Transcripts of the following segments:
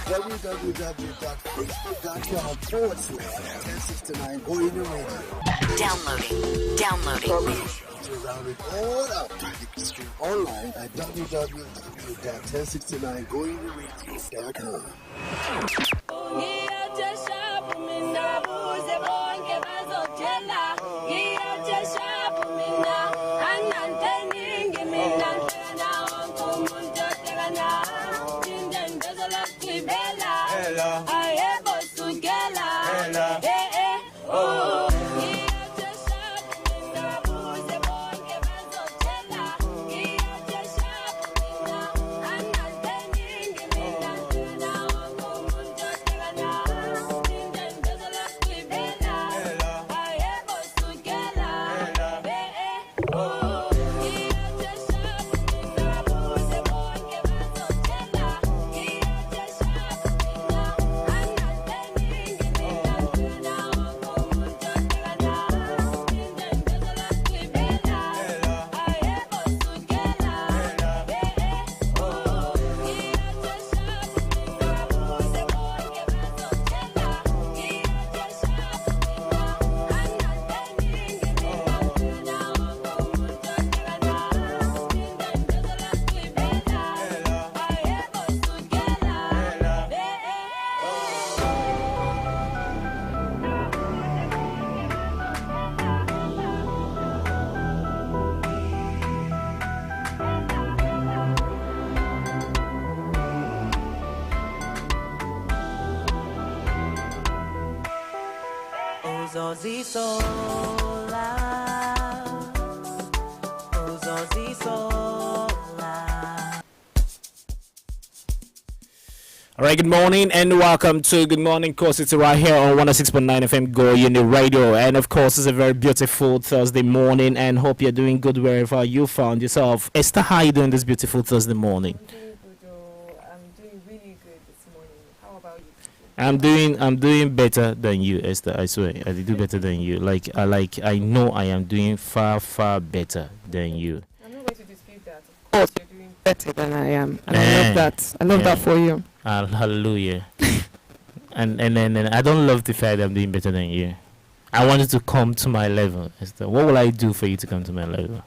www.facebook.com/1069 or in the radio. Downloading. To round it all up, you can stream online at www.1069gointheradio.com. All right, good morning and welcome to Good Morning Course. It's right here on 106.9 FM Go Uni Radio. And of course, it's a very beautiful Thursday morning and hope you're doing good wherever you found yourself. Esther, how are you doing this beautiful Thursday morning? I'm doing good, I'm doing really good this morning. How about you? I'm doing better than you, Esther. I swear, I do better than you. I know I am doing far better than you. I'm not going to dispute that. Of course, you're doing better than I am, and I love that. I love that for you. Hallelujah. and I don't love the fact that I'm doing better than you. I want you to come to my level, Esther. What will I do for you to come to my level?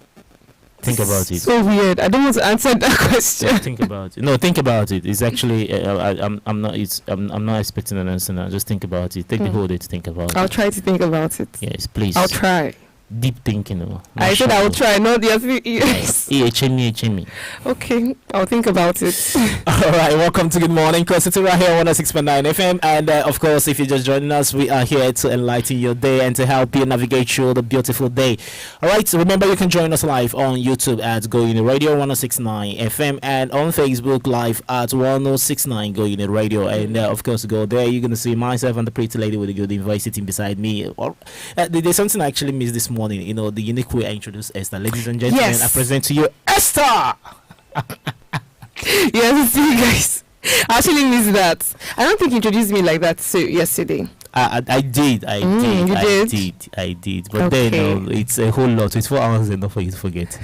Think about it. So weird. I don't want to answer that question. Just think about it. No, think about it. It's actually I'm not expecting an answer now. Just think about it. Take the whole day to think about it. I'll try to think about it. Yes, please. I'll try. Deep thinking. I said I will try, not the other. Yes. HME. Okay, I'll think about it. All right, welcome to Good Morning Course. It's right here on 106.9 FM. And of course, if you're just joining us, we are here to enlighten your day and to help you navigate through the beautiful day. All right, so remember you can join us live on YouTube at Go Uni Radio 106.9 FM and on Facebook live at 106.9 Go Uni Radio. And of course, go there. You're going to see myself and the pretty lady with the good voice sitting beside me. There's something I actually missed this morning. You know, the unique way I introduced Esther. Ladies and gentlemen, yes. I present to you Esther. Yes, see you guys. I actually missed that. I don't think you introduced me like that yesterday. I did. But okay. Then it's a whole lot. It's 4 hours enough for you to forget.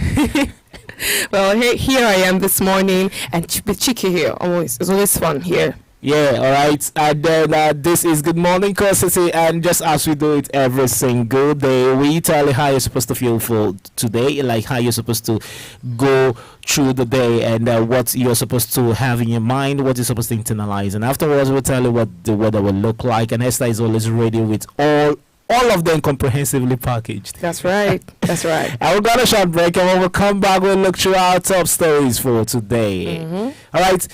Well, here I am this morning, and with Chike here. It's always fun here. Yeah, all right. And then this is Good Morning Curiosity, and just as we do it every single day, we tell you how you're supposed to feel for today, like how you're supposed to go through the day, and what you're supposed to have in your mind, what you're supposed to internalize. And afterwards, we'll tell you what the weather will look like. And Esther is always ready with all of them comprehensively packaged. That's right. That's right. And we're gonna short break, and when we come back, we'll look through our top stories for today. All right,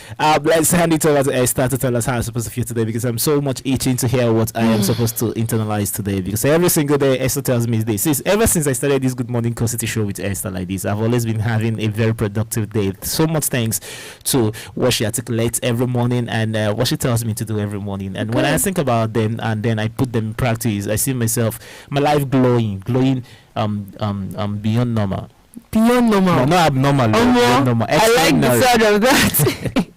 let's hand it over to Esther to tell us how I'm supposed to feel today, because I'm so much itching to hear what I am supposed to internalize today. Because every single day, Esther tells me this. Ever since I started this Good Morning Curiosity show with Esther like this, I've always been having a very productive day. So much thanks to what she articulates every morning and what she tells me to do every morning. And when I think about them and then I put them in practice, I see myself, my life glowing beyond normal. Beyond normal. No, not abnormal. Beyond normal. I like the sound of that.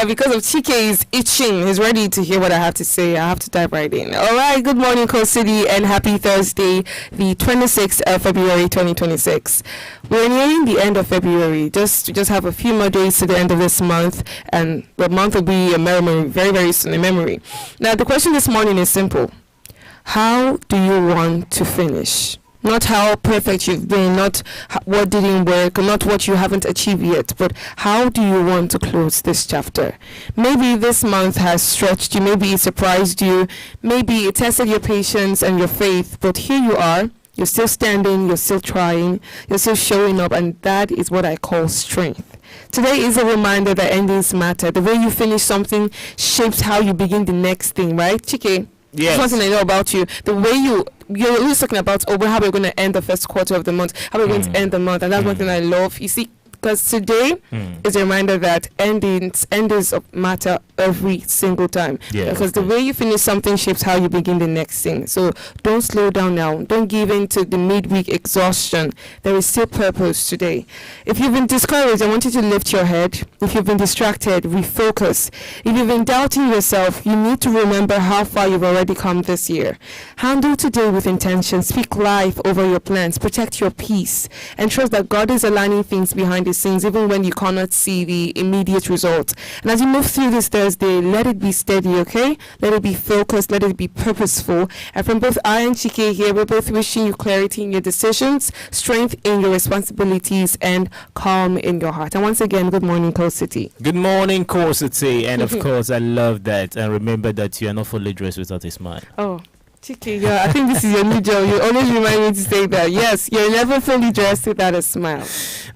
Because of Chike is itching. He's ready to hear what I have to say. I have to dive right in. All right. Good morning, Coast City, and happy Thursday, the 26th of February, 2026. We're nearing the end of February. Just have a few more days to the end of this month, and the month will be a memory, very, very soon, a memory. Now, the question this morning is simple. How do you want to finish? Not how perfect you've been, not what didn't work, not what you haven't achieved yet, but how do you want to close this chapter? Maybe this month has stretched you, maybe it surprised you, maybe it tested your patience and your faith, but here you are, you're still standing, you're still trying, you're still showing up, and that is what I call strength. Today is a reminder that endings matter. The way you finish something shapes how you begin the next thing, right, Chike? Yes. That's one thing I know about you. The way you're always talking about, how we're going to end the first quarter of the month, how we're going to end the month, and that's one thing I love. You see, because today is a reminder that endings matter every single time. Yeah, because the way you finish something shapes how you begin the next thing. So don't slow down now. Don't give in to the midweek exhaustion. There is still purpose today. If you've been discouraged, I want you to lift your head. If you've been distracted, refocus. If you've been doubting yourself, you need to remember how far you've already come this year. Handle today with intention. Speak life over your plans. Protect your peace. And trust that God is aligning things behind the scenes, even when you cannot see the immediate results. And as you move through this Thursday, let it be steady, okay? Let it be focused, let it be purposeful. And from both I and Chike here, we're both wishing you clarity in your decisions, strength in your responsibilities, and calm in your heart. And once again, good morning, Coast City. Good morning, Core City. And of course, I love that. And remember that you are not fully dressed without a smile. Oh, Chike, yeah, I think this is your new job. You always remind me to say that. Yes, you're never fully dressed without a smile.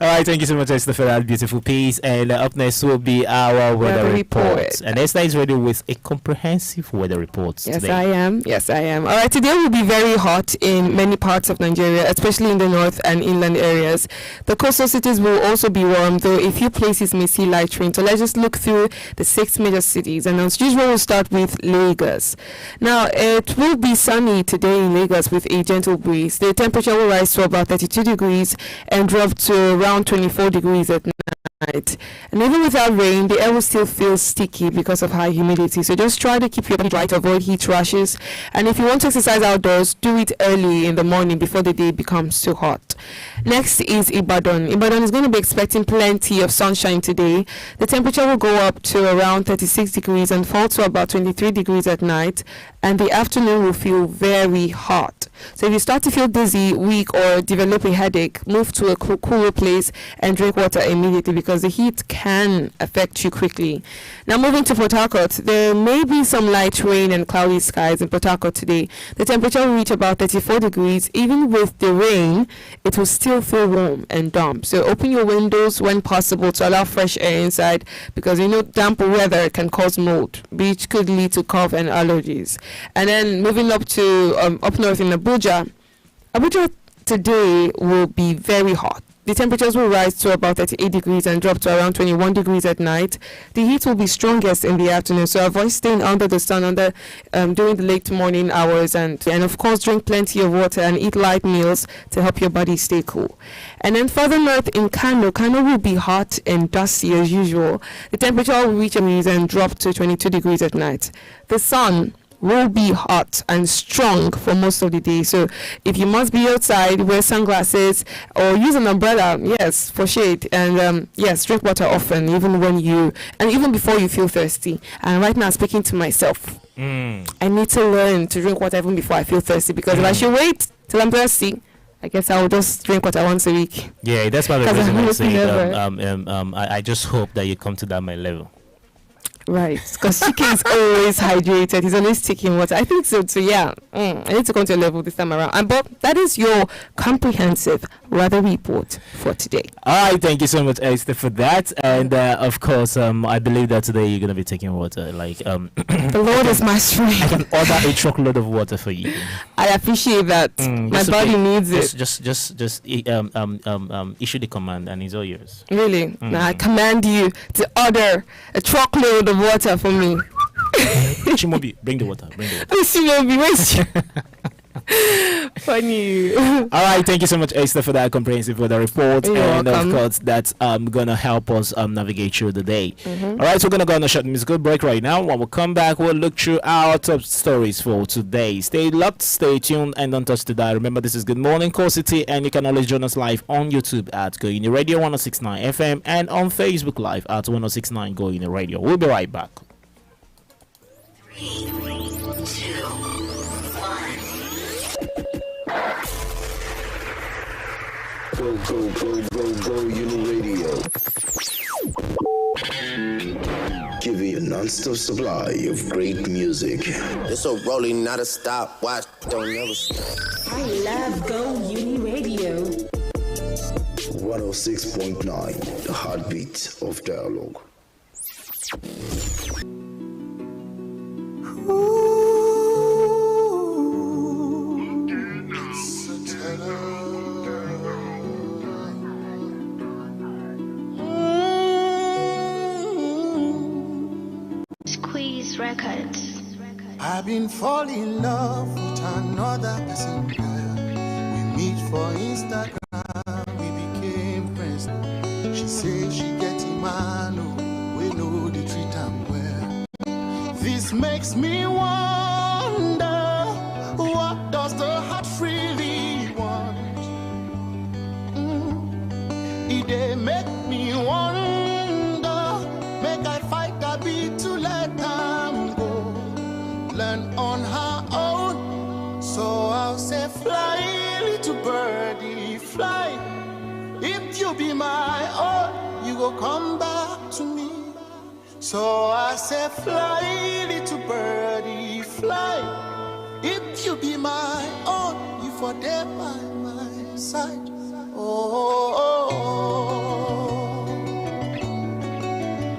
All right, thank you so much, Esther, for that beautiful piece. And up next will be our weather report. And Esther is ready with a comprehensive weather report today. Yes, I am. All right, today will be very hot in many parts of Nigeria, especially in the north and inland areas. The coastal cities will also be warm, though a few places may see light rain. So let's just look through the 6 major cities. And as usual, we'll start with Lagos. Now, it will be sunny today in Lagos with a gentle breeze. The temperature will rise to about 32 degrees and drop to around 24 degrees at night. And even without rain, the air will still feel sticky because of high humidity. So just try to keep your body dry to avoid heat rashes. And if you want to exercise outdoors, do it early in the morning before the day becomes too hot. Next is Ibadan. Ibadan is going to be expecting plenty of sunshine today. The temperature will go up to around 36 degrees and fall to about 23 degrees at night. And the afternoon will feel very hot. So if you start to feel dizzy, weak, or develop a headache, move to a cooler place and drink water immediately because the heat can affect you quickly. Now moving to Port Harcourt, there may be some light rain and cloudy skies in Port Harcourt today. The temperature will reach about 34 degrees. Even with the rain, it will still feel warm and damp. So open your windows when possible to allow fresh air inside because damp weather can cause mold, which could lead to cough and allergies. And then moving up to up north in Abuja today will be very hot. The temperatures will rise to about 38 degrees and drop to around 21 degrees at night. The heat will be strongest in the afternoon, so avoid staying under the sun during the late morning hours. And of course, drink plenty of water and eat light meals to help your body stay cool. And then further north in Kano will be hot and dusty as usual. The temperature will reach a degrees and drop to 22 degrees at night. The sun will be hot and strong for most of the day. So if you must be outside, wear sunglasses or use an umbrella, yes, for shade. And yes, drink water often, even before you feel thirsty. And right now, speaking to myself, I need to learn to drink water even before I feel thirsty, because if I should wait till I'm thirsty, I guess I will just drink water once a week. Yeah, that's why the reason I say I just hope that you come to that my level. Right, because Chike is always hydrated. He's always taking water. I think so too. Yeah, I need to come to a level this time around. And but that is your comprehensive weather report for today. All right, thank you so much, Esther, for that. And of course, I believe that today you're gonna be taking water. Like the Lord is my strength. I can order a truckload of water for you. I appreciate that. My body needs it. Just issue the command, and it's all yours. Really? Now I command you to order a truckload of water for me. Shimobi, bring the water. Shimobi, where's funny. All right, thank you so much, Esther, for that comprehensive weather report. You're and welcome. Of course, that's gonna help us navigate through the day. All right, so we're gonna go on a short musical break right now. When we come back, we'll look through our top stories for today. Stay locked, stay tuned, and don't touch the dial. Remember, this is Good Morning Core City, and you can always join us live on YouTube at Go Uni Radio 106.9 FM and on Facebook Live at 106.9 Go Uni Radio. We'll be right back. 3, 2, 1. Go, Uni Radio. Giving you non-stop supply of great music. It's a rolling, not a stop. Watch, don't never stop. I love Go Uni Radio. 106.9, the heartbeat of dialogue. Squeeze Records. I've been falling in love with another person, girl. We meet for Instagram, we became friends. She says she get him man, oh, we know the treat am well. This makes me wonder, what does the heart really want? It make me wonder, make I fight a bit to let them go. Learn on her own, so I'll say fly, little birdie, fly. If you be my own, you go come back to me. So I say fly, little birdie, fly. If you be my own, you for there by my side. Oh, oh, oh,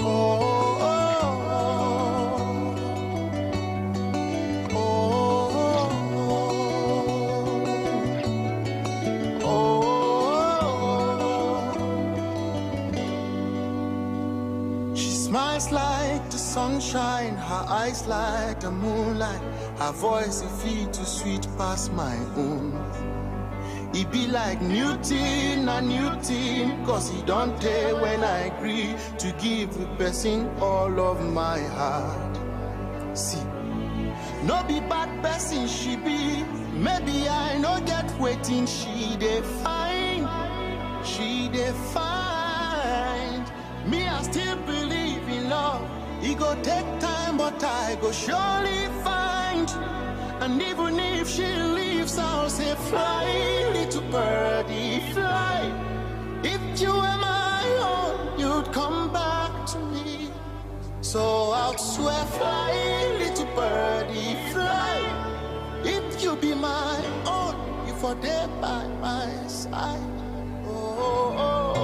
oh, oh, oh, oh. She smiles like the sunshine, her eyes like the moonlight, her voice is feel too sweet past my own. It be like Newton and Newton, cause he don't tell when I agree to give the person all of my heart. See, no be bad person she be, maybe I no get waiting, she dey find, me I still believe in love, it go take time but I go surely find. And even if she leaves, I'll say fly, little birdie, fly. If you were my own, you'd come back to me. So I'll swear fly, little birdie, fly. If you be my own, you for there by my side. Oh, oh, oh, oh.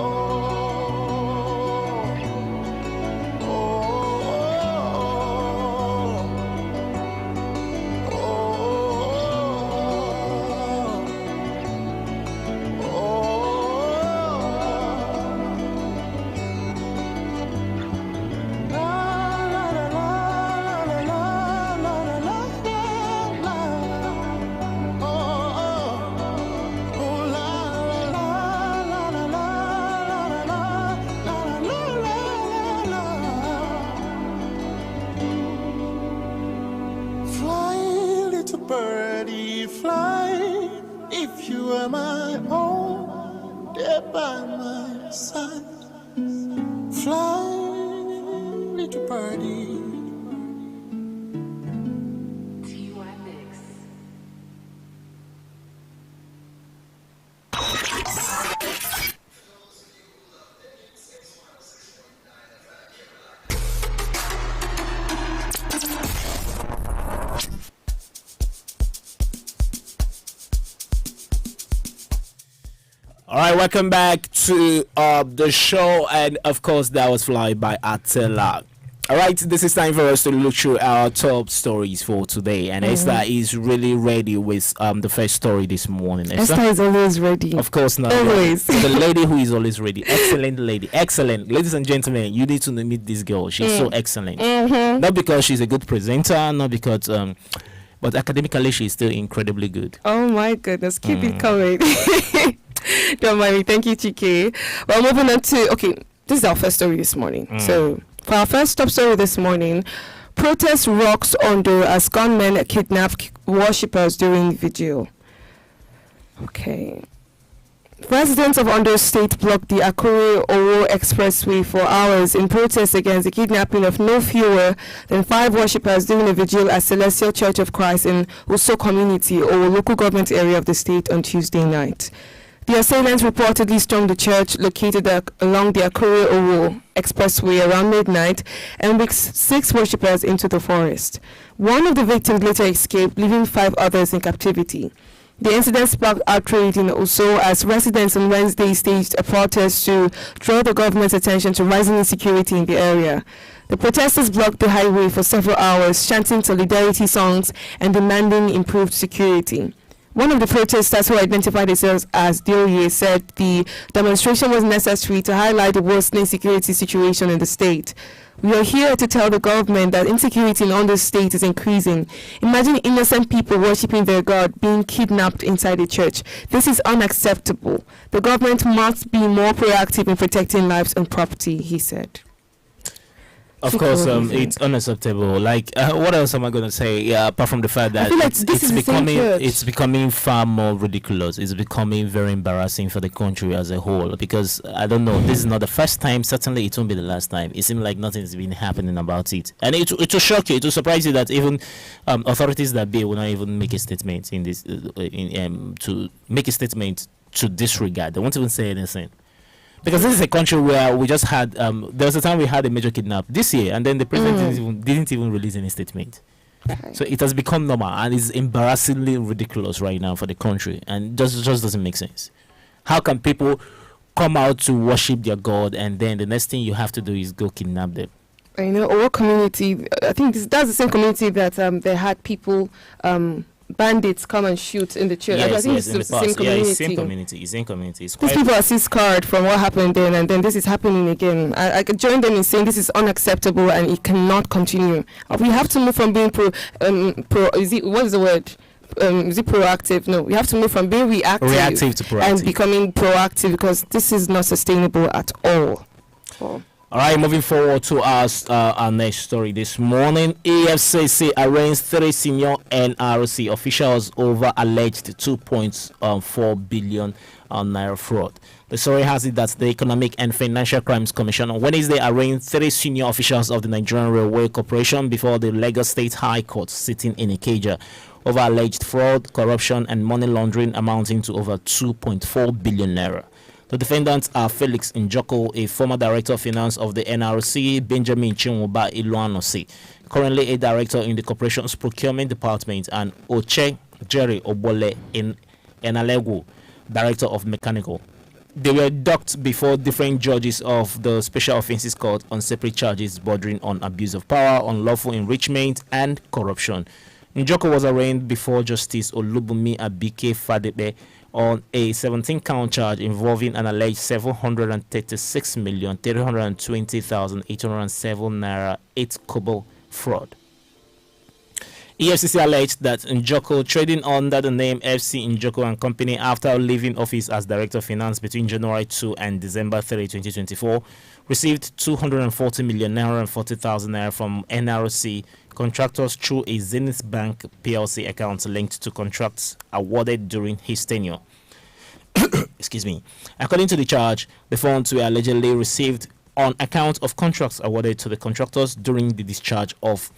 little birdie, fly. If you were my own, there by my side. Fly, little birdie. All right, welcome back to the show, and of course that was Fly by Attila. All right, this is time for us to look through our top stories for today, and Esther is really ready with the first story this morning. Esther is always ready. Of course not. Always. The lady who is always ready. Excellent lady. Excellent. Ladies and gentlemen, you need to meet this girl. She's so excellent. Not because she's a good presenter, not because but academically she's still incredibly good. Oh my goodness, keep it coming. Don't mind me. Thank you, Chike. Well, moving on to, this is our first story this morning. So, for our first top story this morning, protest rocks Ondo as gunmen kidnap worshippers during vigil. Okay. Residents of Ondo State blocked the Akure-Owo Expressway for hours in protest against the kidnapping of no fewer than 5 worshippers during a vigil at Celestial Church of Christ in Uso Community, or local government area of the state, on Tuesday night. The assailants reportedly stormed the church located along the Akure-Owo Expressway around midnight and whisked 6 worshippers into the forest. One of the victims later escaped, leaving 5 others in captivity. The incident sparked outrage in Uso as residents on Wednesday staged a protest to draw the government's attention to rising insecurity in the area. The protesters blocked the highway for several hours, chanting solidarity songs and demanding improved security. One of the protesters, who identified themselves as Dioye, said the demonstration was necessary to highlight the worsening security situation in the state. We are here to tell the government that insecurity in Ondo State is increasing. Imagine innocent people worshipping their God being kidnapped inside a church. This is unacceptable. The government must be more proactive in protecting lives and property, he said. Of course, it's unacceptable. Like, what else am I going to say? Yeah, apart from the fact that it's becoming far more ridiculous. It's becoming very embarrassing for the country as a whole. Because I don't know, this is not the first time. Certainly, it won't be the last time. It seems like nothing's been happening about it, and it will shock you. It will surprise you that even authorities that be will not even make a statement in this to make a statement to disregard. They won't even say anything. Because this is a country where we just had, there was a time we had a major kidnap this year, and then the president didn't even release any statement. Okay. So it has become normal, and it's embarrassingly ridiculous right now for the country, and just doesn't make sense. How can people come out to worship their God, and then the next thing you have to do is go kidnap them? You know, our community, I think that's the same community that they had people, bandits come and shoot in the church. Yes, I think yes, it's the same community. Yeah, it's same community. These people are still scarred from what happened then, and then this is happening again. I could join them in saying this is unacceptable and it cannot continue. We have to move from being what is the word? Is it proactive? No, we have to move from being reactive to proactive and becoming proactive, because this is not sustainable at all. All right, moving forward to our next story this morning. EFCC arraigns 3 senior NRC officials over alleged 2.4 billion naira fraud. The story has it that the Economic and Financial Crimes Commission on Wednesday arraigned 3 senior officials of the Nigerian Railway Corporation before the Lagos State High Court sitting in Ikeja over alleged fraud, corruption, and money laundering amounting to over 2.4 billion naira. The defendants are Felix Njoko, a former director of finance of the NRC, Benjamin Chinwoba Iluanosi, currently a director in the corporation's procurement department, and Oche Jerry Obole in Enalegu, director of mechanical. They were docked before different judges of the Special Offences Court on separate charges bordering on abuse of power, unlawful enrichment, and corruption. Njoko was arraigned before Justice Olubunmi Abike Fadepe on a 17-count charge involving an alleged 736,320,807 naira 8 kobo fraud. EFCC alleged that Njoko, trading under the name FC Njoko and Company after leaving office as Director of Finance between January 2 and December 3, 2024, received 240 million naira and 40,000 naira from NRC contractors through a Zenith Bank PLC account linked to contracts awarded during his tenure. Excuse me. According to the charge, the funds were allegedly received on account of contracts awarded to the contractors during the discharge of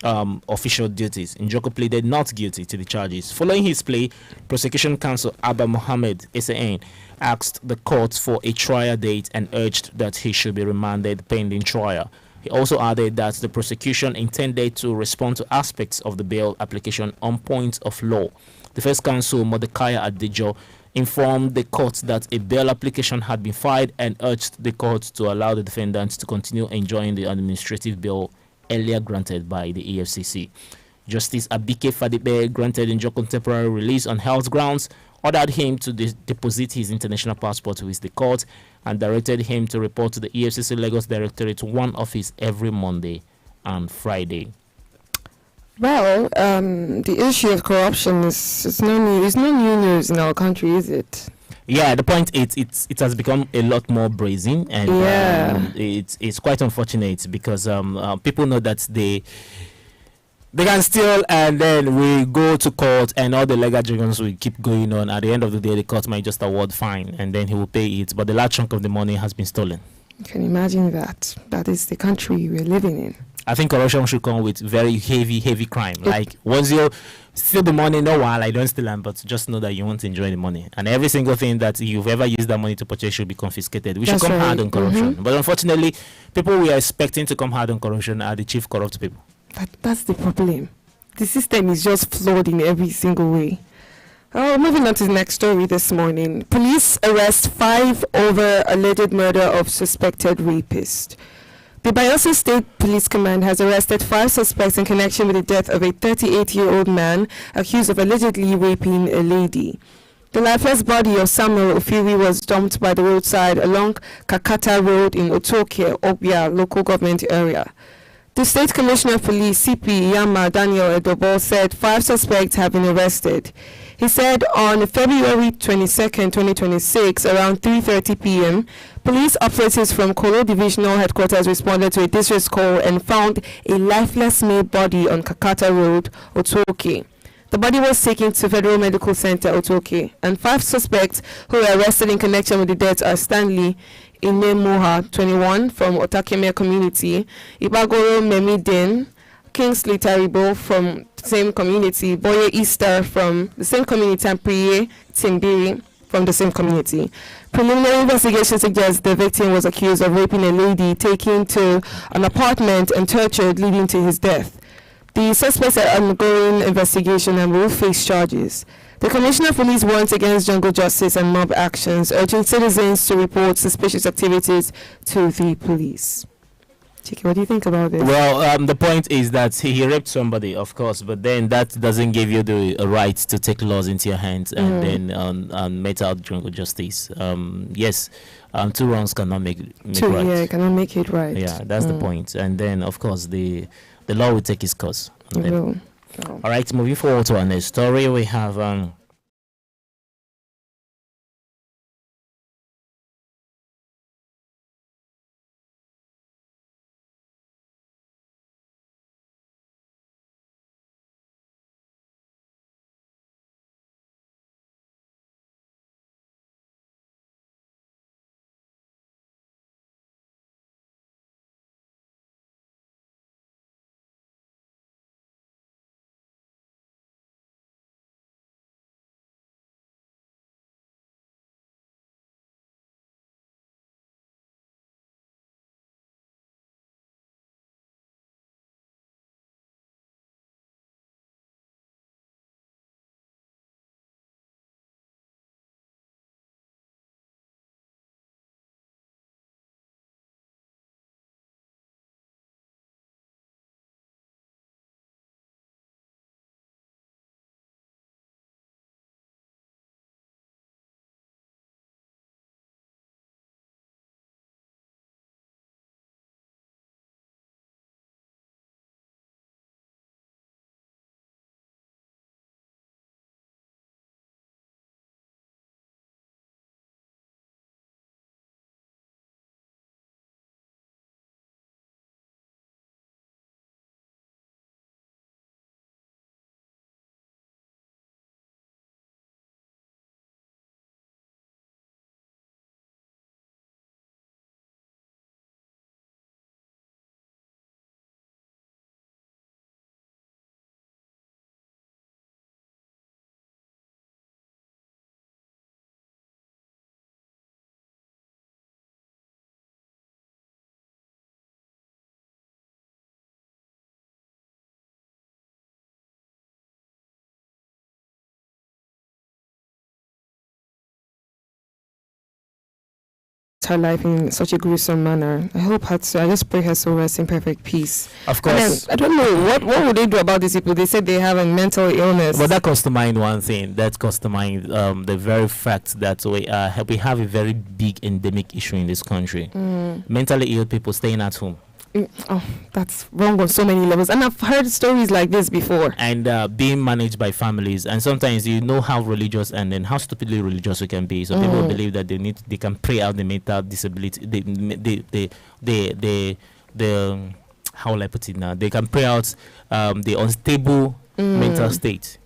official duties. Njoko pleaded not guilty to the charges. Following his plea, prosecution counsel Abba Mohammed Attain asked the court for a trial date and urged that he should be remanded pending trial. He also added that the prosecution intended to respond to aspects of the bail application on points of law. The first counsel, Mordecai Adejo, informed the court that a bail application had been filed and urged the court to allow the defendants to continue enjoying the administrative bail earlier granted by the EFCC. Justice Abike Fadibe granted Njoko temporary release on health grounds, ordered him to deposit his international passport with the court, and directed him to report to the EFCC Lagos Directorate one office every Monday and Friday. Well, the issue of corruption is no new news in our country, is it? Yeah, the point is it has become a lot more brazen, and it's quite unfortunate because people know that they can steal, and then we go to court and all the legal jargons will keep going on. At the end of the day, the court might just award fine and then he will pay it, but the large chunk of the money has been stolen. You can imagine that. That is the country we're living in. I think corruption should come with very heavy crime. Like, once you steal the money, no while I don't steal them, but just know that you won't enjoy the money. And every single thing that you've ever used that money to purchase should be confiscated. We should come hard on corruption. But unfortunately, people we are expecting to come hard on corruption are the chief corrupt people. That's the problem. The system is just flawed in every single way. Moving on to the next story this morning. Police arrest 5 over alleged murder of suspected rapist. The Bayelsa State Police Command has arrested 5 suspects in connection with the death of a 38-year-old man accused of allegedly raping a lady. The lifeless body of Samuel Ofiri was dumped by the roadside along Kakata Road in Otoke, Obia local government area. The State Commissioner of Police, CP Yama Daniel Edobo, said 5 suspects have been arrested. He said on February 22nd, 2026, around 3:30 p.m., police operatives from Kolo Divisional Headquarters responded to a distress call and found a lifeless male body on Kakata Road, Otoke. The body was taken to Federal Medical Center, Otoke, and 5 suspects who were arrested in connection with the death are Stanley Inemoha, 21, from Otakeme community, Ibagoro Memiden, Kingsley Taribo from the same community, Boye Easter from the same community, and Priye Timbiri from the same community. Preliminary investigation suggests the victim was accused of raping a lady taken to an apartment and tortured, leading to his death. The suspects are undergoing investigation and will face charges. The Commissioner of Police warns against jungle justice and mob actions, urging citizens to report suspicious activities to the police. Chike, what do you think about this? Well, the point is that he raped somebody, of course, but then that doesn't give you the right to take laws into your hands and then mete out jungle justice. Yes, 2 wrongs cannot make right. Yeah, cannot make it right. Yeah, that's the point. And then, of course, the law will take its course. All right, moving forward to our next story, we have her life in such a gruesome manner. I hope her I just pray her soul rest in perfect peace. Of course. I don't know what would they do about these people. They said they have a mental illness. But that comes to mind one thing. That comes to mind the very fact that we have a very big endemic issue in this country. Mentally ill people staying at home. Oh, that's wrong on so many levels. And I've heard stories like this before. And being managed by families. And sometimes you know how religious and then how stupidly religious we can be. So people believe that they can pray out the mental disability. How will I put it now? They can pray out the unstable mental state.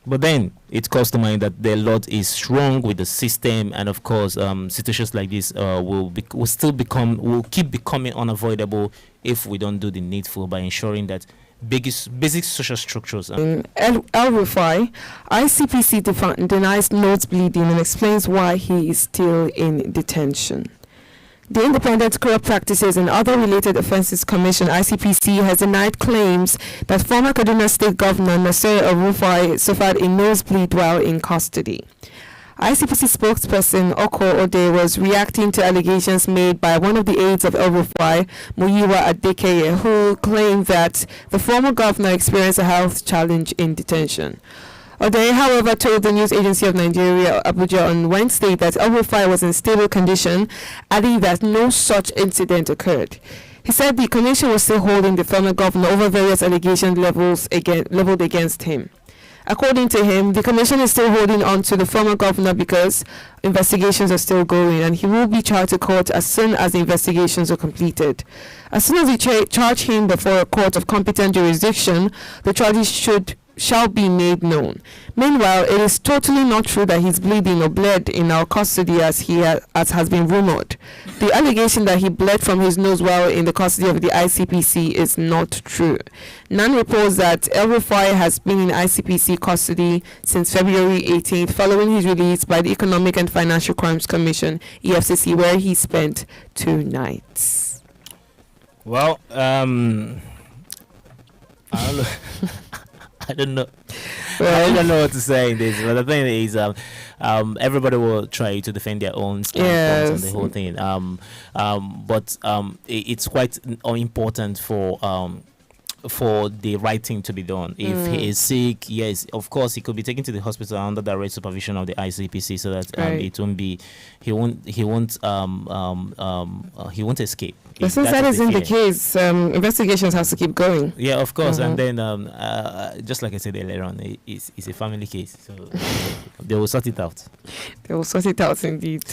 But then it comes to mind that the lot is wrong with the system, and of course, situations like this will keep becoming unavoidable if we don't do the needful by ensuring that basic social structures. El-Rufai, ICPC denies nose bleeding and explains why he is still in detention. The Independent Corrupt Practices and Other Related Offences Commission, ICPC, has denied claims that former Kaduna State Governor Nasir El-Rufai suffered a nosebleed while in custody. ICPC spokesperson Oko Ode was reacting to allegations made by one of the aides of El-Rufai, Muyiwa Adekeye, who claimed that the former governor experienced a health challenge in detention. Ode, however, told the news agency of Nigeria, Abuja, on Wednesday that El-Rufai was in stable condition, adding that no such incident occurred. He said the commission was still holding the former governor over various allegations leveled against him. According to him, the commission is still holding on to the former governor because investigations are still going, and he will be charged to court as soon as the investigations are completed. As soon as we charge him before a court of competent jurisdiction, the charges shall be made known. Meanwhile, it is totally not true that he's bleeding or bled in our custody as has been rumored. The allegation that he bled from his nose while in the custody of the ICPC is not true. None reports that El-Rufai has been in ICPC custody since February 18th following his release by the Economic and Financial Crimes Commission, EFCC, where he spent 2 nights. Well, I don't know. I don't know. I don't know what to say in this, but the thing is, everybody will try to defend their own standpoints on the whole thing. But it's quite important for the right thing to be done. If he is sick, yes, of course, he could be taken to the hospital under direct supervision of the ICPC, so that it won't be, he won't escape. But since that isn't the case, investigations has to keep going. Yeah, of course. And then, just like I said earlier on, it's a family case, so they will sort it out. They will sort it out, indeed.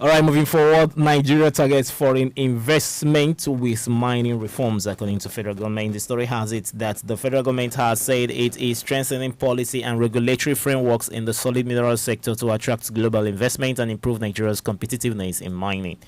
All right, moving forward, Nigeria targets foreign investment with mining reforms, according to federal government. The story has it that the federal government has said it is strengthening policy and regulatory frameworks in the solid mineral sector to attract global investment and improve Nigeria's competitiveness in mining.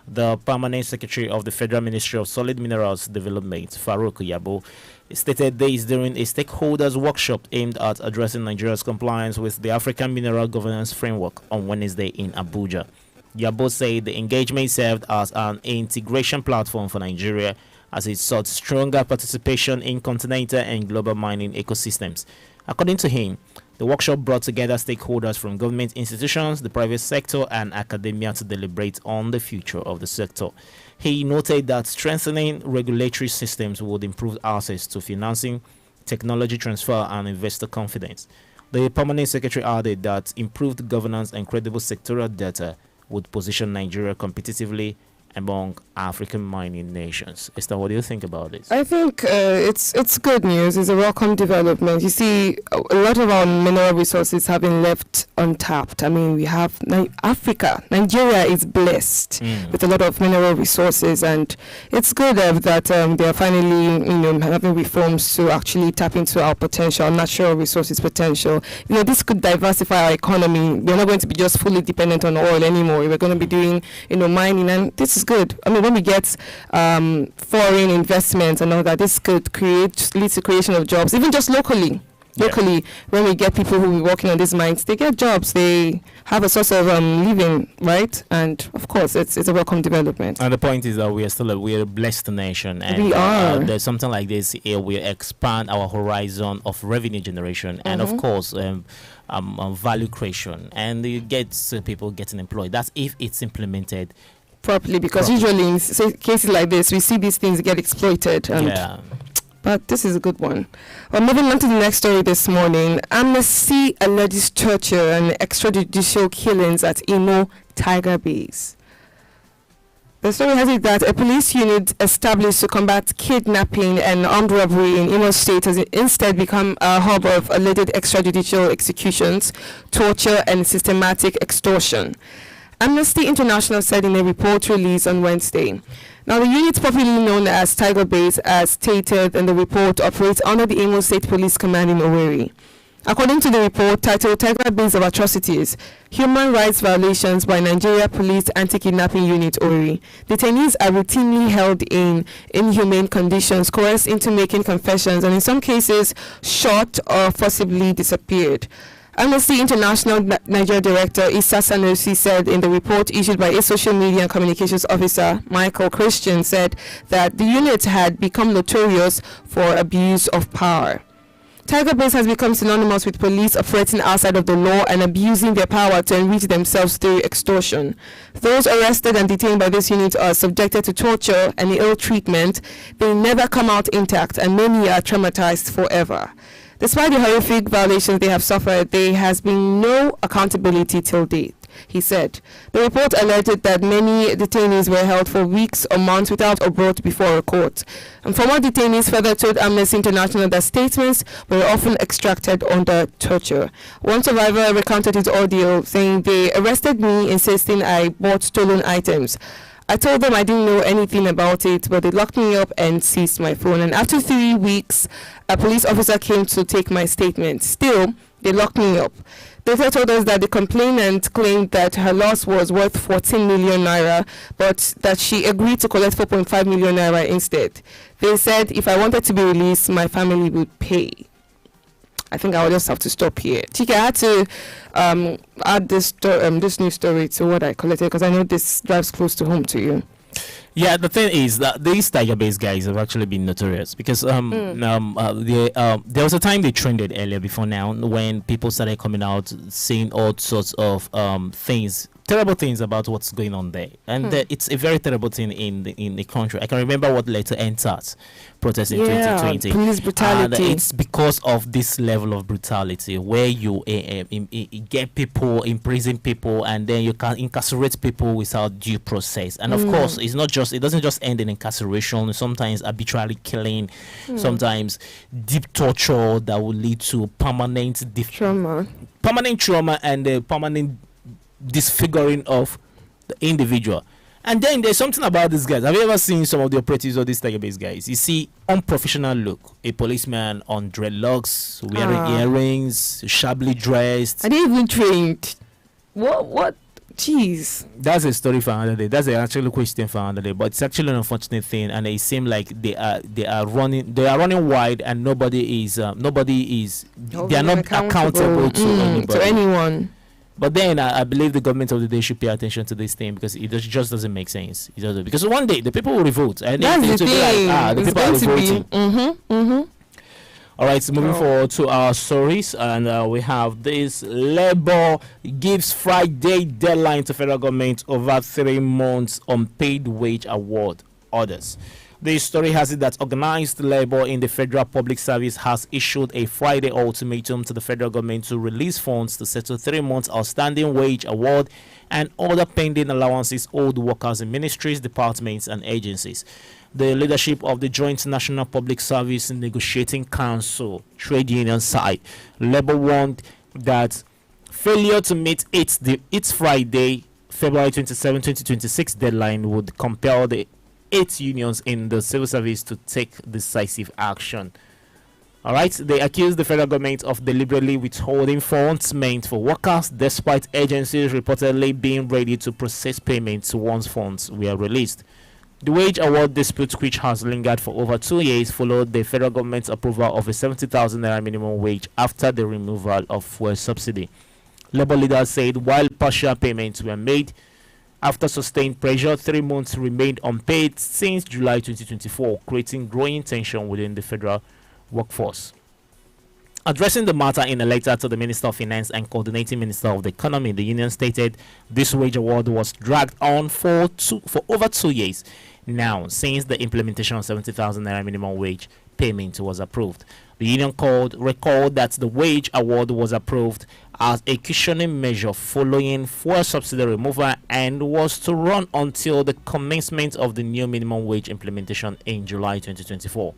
The permanent secretary of the Federal Ministry of Solid Minerals Development, Farouk Yabo, stated this during a stakeholders workshop aimed at addressing Nigeria's compliance with the African Mineral Governance Framework on Wednesday in Abuja. Yabo said the engagement served as an integration platform for Nigeria as it sought stronger participation in continental and global mining ecosystems. According to him, the workshop brought together stakeholders from government institutions, the private sector, and academia to deliberate on the future of the sector. He noted that strengthening regulatory systems would improve access to financing, technology transfer, and investor confidence. The permanent secretary added that improved governance and credible sectoral data would position Nigeria competitively among African mining nations. Esther, what do you think about this? I think it's good news. It's a welcome development. You see, a lot of our mineral resources have been left untapped. I mean, we have Nigeria is blessed with a lot of mineral resources, and it's good that they are finally, having reforms to actually tap into our potential, natural resources potential. This could diversify our economy. We're not going to be just fully dependent on oil anymore. We're going to be doing, mining, and this is good. I mean, when we get foreign investments and all that, this could lead to creation of jobs, even just locally. Locally, when we get people who are working on these mines, they get jobs, they have a source of living, right? And of course, it's a welcome development. And the point is that we're a blessed nation, and We are. there's something like this here. We expand our horizon of revenue generation, and of course, value creation, and you get people getting employed. That's if it's implemented Properly, because usually in cases like this, we see these things get exploited. And But this is a good one. Well, moving on to the next story this morning. Amnesty alleges torture and extrajudicial killings at Imo Tiger Base. The story has it that a police unit established to combat kidnapping and armed robbery in Imo State has instead become a hub of alleged extrajudicial executions, torture, and systematic extortion. Amnesty International said in a report released on Wednesday. Now, the unit popularly known as Tiger Base, as stated in the report, operates under the Imo State Police Command in Owerri. According to the report titled Tiger Base of Atrocities, Human Rights Violations by Nigeria Police Anti-Kidnapping Unit Owerri, detainees are routinely held in inhumane conditions, coerced into making confessions, and in some cases shot or forcibly disappeared. Amnesty International Nigeria Director Issa Sanusi said in the report issued by a social media and communications officer, Michael Christian, said that the unit had become notorious for abuse of power. Tiger Base has become synonymous with police operating outside of the law and abusing their power to enrich themselves through extortion. Those arrested and detained by this unit are subjected to torture and ill treatment. They never come out intact, and many are traumatized forever. Despite the horrific violations they have suffered, there has been no accountability till date, he said. The report alleged that many detainees were held for weeks or months without or brought before a court. And former detainees further told Amnesty International that statements were often extracted under torture. One survivor recounted his ordeal, saying, "They arrested me, insisting I bought stolen items. I told them I didn't know anything about it, but they locked me up and seized my phone. And after 3 weeks, a police officer came to take my statement. Still, they locked me up." Data told us that the complainant claimed that her loss was worth 14 million naira, but that she agreed to collect 4.5 million naira instead. They said if I wanted to be released, my family would pay. I think I will just have to stop here. Chike, I had to add this new story to what I collected because I know this drives close to home to you. Yeah, the thing is that these Tiger Base guys have actually been notorious because there was a time they trended earlier before now when people started coming out saying all sorts of things, terrible things about what's going on there, and it's a very terrible thing in the country. I can remember what led to EndSARS protest in 2020. Police brutality. And it's because of this level of brutality where you get people, imprison people, and then you can incarcerate people without due process. And of course, it doesn't just end in incarceration. Sometimes arbitrary killing, sometimes deep torture that will lead to permanent trauma, and permanent disfiguring of the individual. And then there's something about these guys. Have you ever seen some of the operatives of these Tiger Base guys? You see unprofessional look, a policeman on dreadlocks, wearing earrings, shabbily dressed. Are they even trained? What? Jeez. That's a story for another day. That's an actual question for another day. But it's actually an unfortunate thing, and it seems like they are running wide, and nobody is they are not accountable to anybody. To anyone. But then I believe the government of the day should pay attention to this thing because it just doesn't make sense. Because one day the people will revolt, and that's the thing. The people are revolting. All right, so moving forward to our stories, and we have this: Labour gives Friday deadline to federal government over 3 months unpaid wage award orders. The story has it that organized labor in the Federal Public Service has issued a Friday ultimatum to the federal government to release funds to settle 3 months outstanding wage award and other pending allowances owed workers in ministries, departments, and agencies. The leadership of the Joint National Public Service Negotiating Council trade union side, Labour warned that failure to meet its Friday, February 27, 2026 deadline would compel the 8 unions in the civil service to take decisive action. All right, they accused the federal government of deliberately withholding funds meant for workers, despite agencies reportedly being ready to process payments once funds were released. The wage award dispute, which has lingered for over 2 years, followed the federal government's approval of a 70,000 naira minimum wage after the removal of fuel subsidy. Labour leaders said while partial payments were made, after sustained pressure, 3 months remained unpaid since July 2024, creating growing tension within the federal workforce. Addressing the matter in a letter to the Minister of Finance and Coordinating Minister of the Economy, the union stated this wage award was dragged on for over 2 years now since the implementation of 70,000 naira minimum wage payment was approved. The union recalled that the wage award was approved as a cushioning measure following fuel subsidy removal and was to run until the commencement of the new minimum wage implementation in July 2024.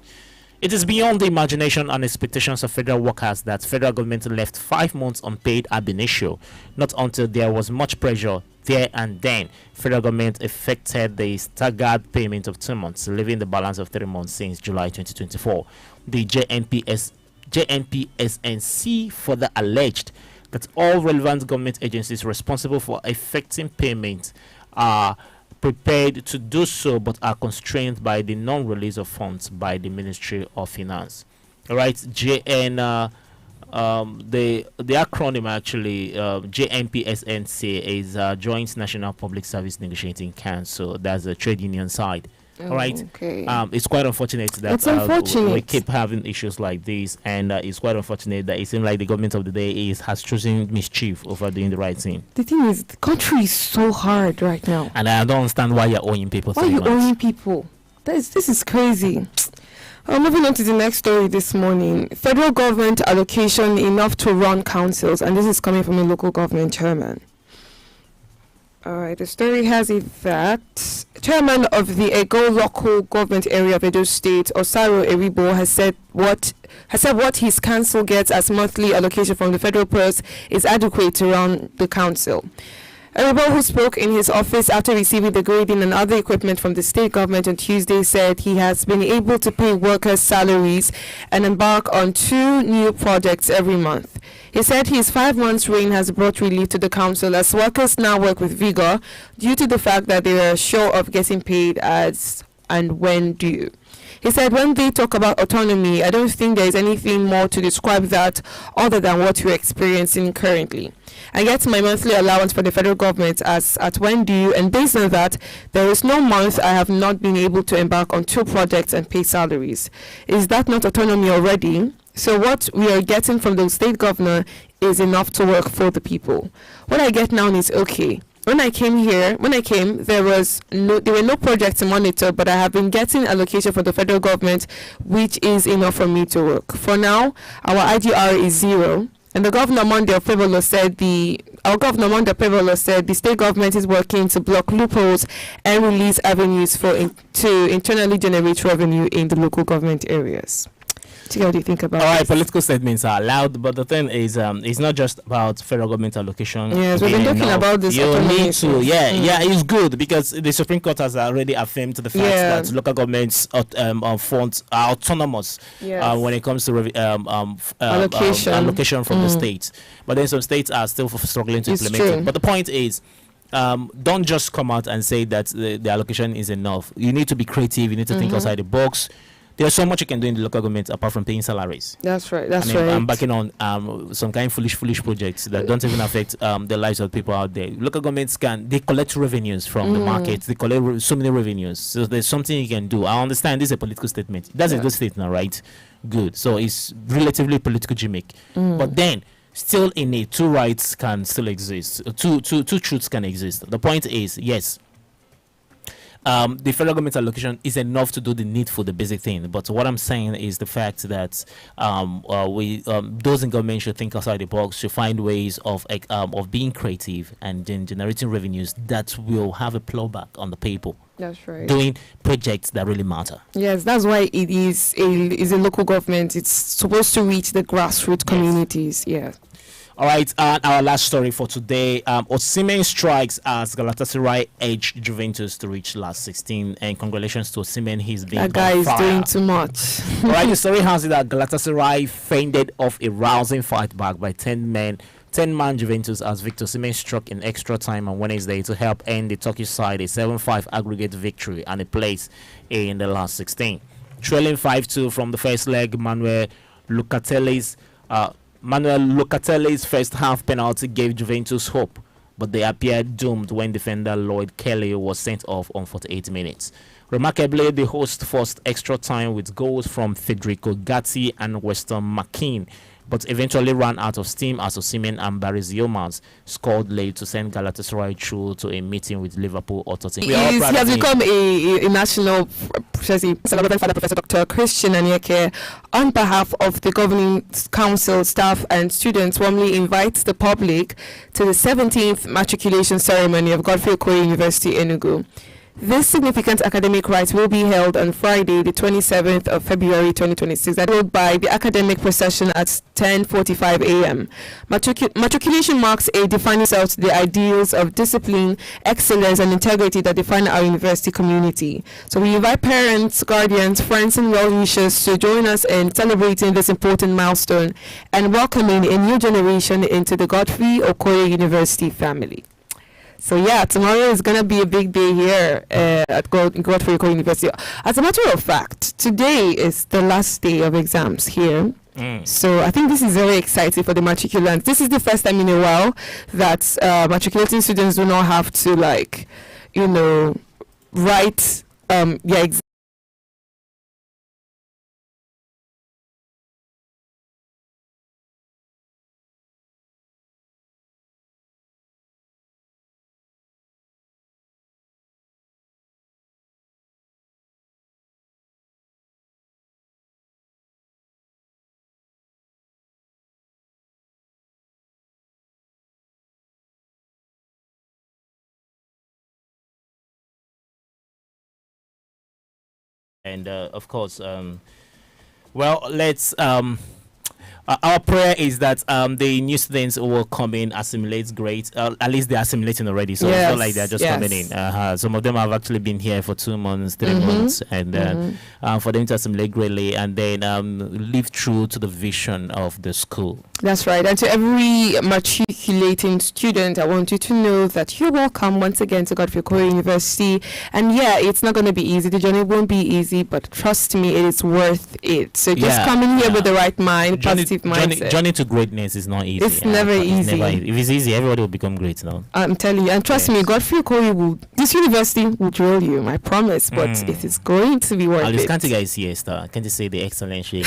It is beyond the imagination and expectations of federal workers that federal government left 5 months unpaid ab initio. Not until there was much pressure there and then, federal government effected the staggered payment of 2 months, leaving the balance of 3 months since July 2024. The JNPSNC further alleged that all relevant government agencies responsible for effecting payment are prepared to do so but are constrained by the non-release of funds by the Ministry of Finance. All right, the acronym actually JNPSNC is Joint National Public Service Negotiating Council. That's the trade union side. All right. Okay. It's quite unfortunate that we keep having issues like this, and it's quite unfortunate that it seems like the government of the day has chosen mischief over doing the right thing. The thing is, the country is so hard right now. And I don't understand why you're owing people. Why are you owing people? This is crazy. Moving on to the next story this morning. Federal government allocation enough to run councils, and this is coming from a local government chairman. Alright, the story has it that chairman of the Ego local government area of Edo State, Osaro Eribo, has said what his council gets as monthly allocation from the federal purse is adequate to run the council. Eribo, who spoke in his office after receiving the grading and other equipment from the state government on Tuesday, said he has been able to pay workers' salaries and embark on 2 new projects every month. He said his 5 months reign has brought relief to the council as workers now work with vigor due to the fact that they are sure of getting paid as and when due. He said when they talk about autonomy, I don't think there is anything more to describe that other than what we're experiencing currently. I get my monthly allowance for the federal government as at when due, and based on that, there is no month I have not been able to embark on 2 projects and pay salaries. Is that not autonomy already? So what we are getting from the state governor is enough to work for the people. What I get now is okay. When I came, there were no projects to monitor, but I have been getting allocation for the federal government, which is enough for me to work. For now, our IGR is 0. And the governor Monday of Pevolo said the state government is working to block loopholes and release avenues to internally generate revenue in the local government areas. So what do you think about All right, this? political statements are allowed, but the thing is, it's not just about federal government allocation. Yes, we've been talking about this. You need to, it's good because the Supreme Court has already affirmed the fact that local governments funds are autonomous when it comes to allocation from the states. But then some states are still struggling to implement it. But the point is, don't just come out and say that the allocation is enough. You need to be creative. You need to think outside the box. There's so much you can do in the local government apart from paying salaries. That's right. I'm backing on some kind of foolish projects that don't even affect the lives of people out there. Local governments they collect revenues from the market. They collect so many revenues. So there's something you can do. I understand this is a political statement. That's a good statement, right? Good. So it's relatively political gimmick. But then, still in it, 2 rights can still exist. Two truths can exist. The point is, yes, the federal government allocation is enough to do the needful, the basic thing. But what I'm saying is the fact that those in government should think outside the box, should find ways of being creative and then generating revenues that will have a plowback on the people. That's right. Doing projects that really matter. Yes, that's why it is a local government. It's supposed to reach the grassroots communities. Yeah. All right, and our last story for today. Osimhen strikes as Galatasaray edged Juventus to reach last 16. And congratulations to Osimhen, he's been that guy is doing too much. All right, the story has it that Galatasaray fended off a rousing fight back by 10 men 10-man Juventus as Victor Osimhen struck in extra time on Wednesday to help end the Turkish side a 7-5 aggregate victory and a place in the last 16. Trailing 5-2 from the first leg, Manuel Locatelli's first half penalty gave Juventus hope, but they appeared doomed when defender Lloyd Kelly was sent off on 48 minutes. Remarkably, the hosts forced extra time with goals from Federico Gatti and Weston McKean, but eventually ran out of steam as Osimhen and Barry Yilmaz scored late to send Galatasaray through to a meeting with Liverpool authority. He has become a national celebrated father, Professor Dr. Christian Anyeke, on behalf of the governing council, staff and students, warmly invites the public to the 17th matriculation ceremony of Godfrey Okoye University, Enugu. This significant academic rite will be held on Friday, the 27th of February 2026, followed by the academic procession at 10:45 a.m. Matriculation marks a defining self to the ideals of discipline, excellence, and integrity that define our university community. So we invite parents, guardians, friends, and well-wishers to join us in celebrating this important milestone and welcoming a new generation into the Godfrey Okoye University family. So yeah, tomorrow is gonna be a big day here at Godfrey Okoye University. As a matter of fact, today is the last day of exams here. So I think this is very exciting for the matriculants. This is the first time in a while that matriculating students do not have to write their exam. And of course, let's our prayer is that the new students who will come in assimilate great. At least they're assimilating already, so it's not like they're just coming in. Some of them have actually been here for 2 months, 3 months, and for them to assimilate greatly and then live true to the vision of the school. That's right. And to every matriculating student, I want you to know that you're welcome once again to Godfrey Okoye University. And yeah, it's not going to be easy. The journey won't be easy, but trust me, it is worth it. So just come in here with the right mind, positive mindset. Journey to greatness is not easy. It's never easy. If it's easy, everybody will become great now. I'm telling you. And trust me, Godfrey Okoye this university will drill you, I promise. But it is going to be worth it. Can't you guys see Esther? Can't you say the excellent shape?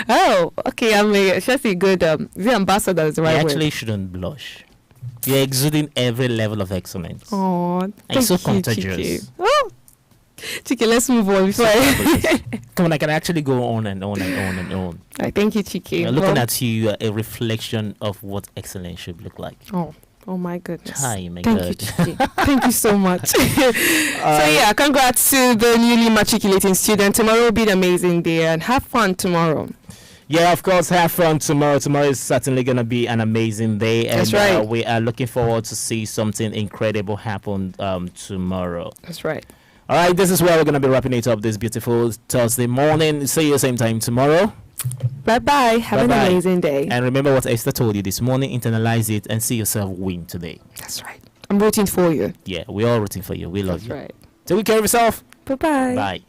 Oh, okay. I'm just a good the ambassador is the right word. You actually shouldn't blush. You're exuding every level of excellence. Oh, thank so contagious. Oh, Chike, let's move on. Come on, I can actually go on and on and on and on. Thank you, Chike. Looking at you, a reflection of what excellence should look like. Oh my goodness. Hi, my Thank God. you, Chike. Thank you so much. So yeah, congrats to the newly matriculating student. Tomorrow will be an amazing day and have fun tomorrow. Yeah, of course, have fun tomorrow. Tomorrow is certainly going to be an amazing day. And that's right. We are looking forward to see something incredible happen tomorrow. That's right. All right, this is where we're going to be wrapping it up this beautiful Thursday morning. See you same time tomorrow. Bye-bye. Have an amazing day. And remember what Esther told you this morning. Internalize it and see yourself win today. That's right. I'm rooting for you. Yeah, we're all rooting for you. We love you. That's right. Take care of yourself. Bye-bye. Bye.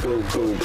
Go, go, go.